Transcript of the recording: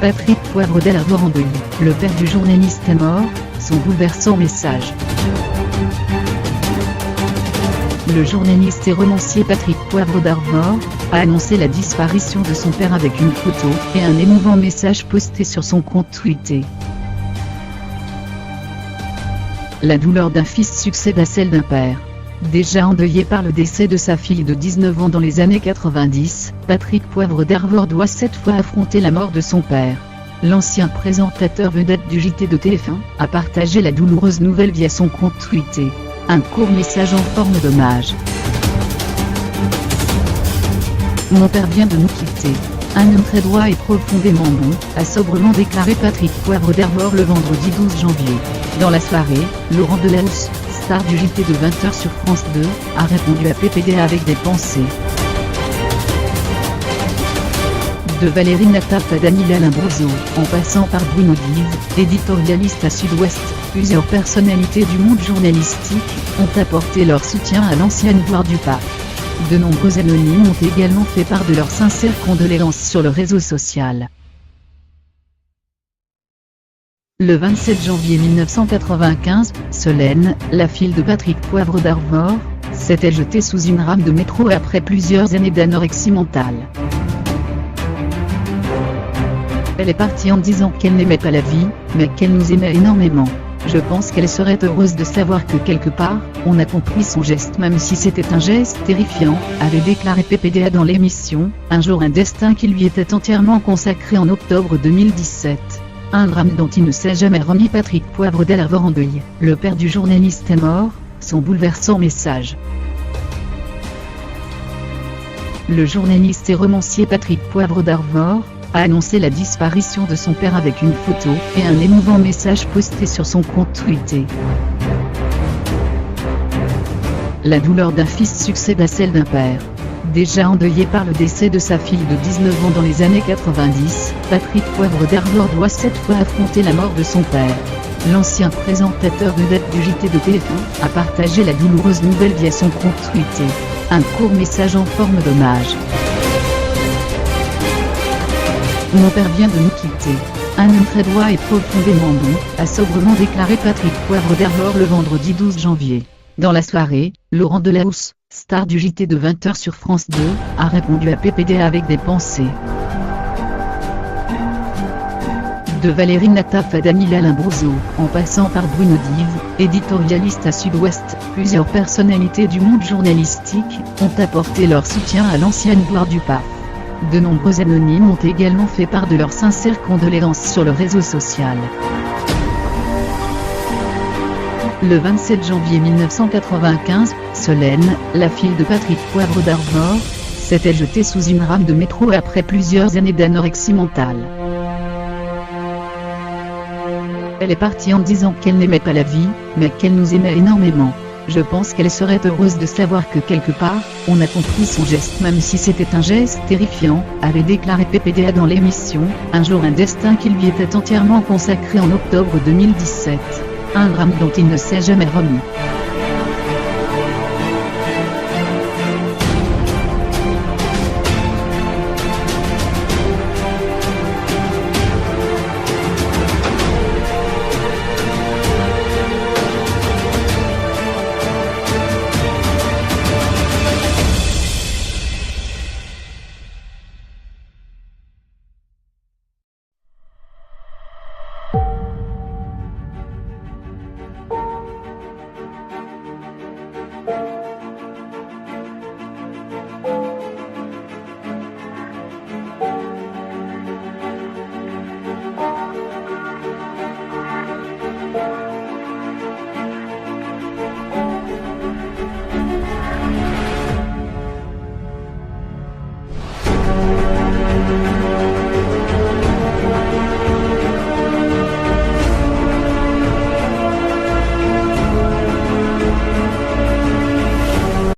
Patrick Poivre d'Arvor-en-Beuil, le père du journaliste est mort, son bouleversant message. Le journaliste et romancier Patrick Poivre d'Arvor a annoncé la disparition de son père avec une photo et un émouvant message posté sur son compte Twitter. La douleur d'un fils succède à celle d'un père. Déjà endeuillé par le décès de sa fille de 19 ans dans les années 90, Patrick Poivre d'Arvor doit cette fois affronter la mort de son père. L'ancien présentateur vedette du JT de TF1 a partagé la douloureuse nouvelle via son compte Twitter. Un court message en forme d'hommage. Mon père vient de nous quitter. Un homme très droit et profondément bon, a sobrement déclaré Patrick Poivre d'Arvor le vendredi 12 janvier. Dans la soirée, Laurent Delahousse, star du JT de 20h sur France 2, a répondu à PPDA avec des pensées. De Valérie Nataf à Daniela Lombroso, en passant par Bruno Dive, éditorialiste à Sud-Ouest, plusieurs personnalités du monde journalistique ont apporté leur soutien à l'ancienne gloire du pape. De nombreux anonymes ont également fait part de leurs sincères condoléances sur le réseau social. Le 27 janvier 1995, Solène, la fille de Patrick Poivre d'Arvor, s'était jetée sous une rame de métro après plusieurs années d'anorexie mentale. Elle est partie en disant qu'elle n'aimait pas la vie, mais qu'elle nous aimait énormément. Je pense qu'elle serait heureuse de savoir que quelque part, on a compris son geste même si c'était un geste terrifiant, avait déclaré PPDA dans l'émission « Un jour un destin qui lui était entièrement consacré en octobre 2017. Un drame dont il ne s'est jamais remis. Patrick Poivre d'Arvor-en-Beuil, le père du journaliste est mort, son bouleversant message. Le journaliste et romancier Patrick Poivre d'Arvor a annoncé la disparition de son père avec une photo et un émouvant message posté sur son compte Twitter. La douleur d'un fils succède à celle d'un père. Déjà endeuillé par le décès de sa fille de 19 ans dans les années 90, Patrick Poivre d'Arvor doit cette fois affronter la mort de son père. L'ancien présentateur vedette du JT de TF1 a partagé la douloureuse nouvelle via son compte Twitter. Un court message en forme d'hommage. Mon père vient de nous quitter. Un homme très droit et profondément bon, a sobrement déclaré Patrick Poivre d'Arvor le vendredi 12 janvier. Dans la soirée, Laurent Delahousse, star du JT de 20h sur France 2, a répondu à PPDA avec des pensées. De Valérie Nataf à Daniela Lombroso, en passant par Bruno Dive, éditorialiste à Sud-Ouest, plusieurs personnalités du monde journalistique ont apporté leur soutien à l'ancienne gloire du pape. De nombreux anonymes ont également fait part de leurs sincères condoléances sur le réseau social. Le 27 janvier 1995, Solène, la fille de Patrick Poivre d'Arvor, s'était jetée sous une rame de métro après plusieurs années d'anorexie mentale. Elle est partie en disant qu'elle n'aimait pas la vie, mais qu'elle nous aimait énormément. Je pense qu'elle serait heureuse de savoir que quelque part, on a compris son geste même si c'était un geste terrifiant, avait déclaré PPDA dans l'émission « Un jour un destin qui lui était entièrement consacré en octobre 2017. Un drame dont il ne s'est jamais remis.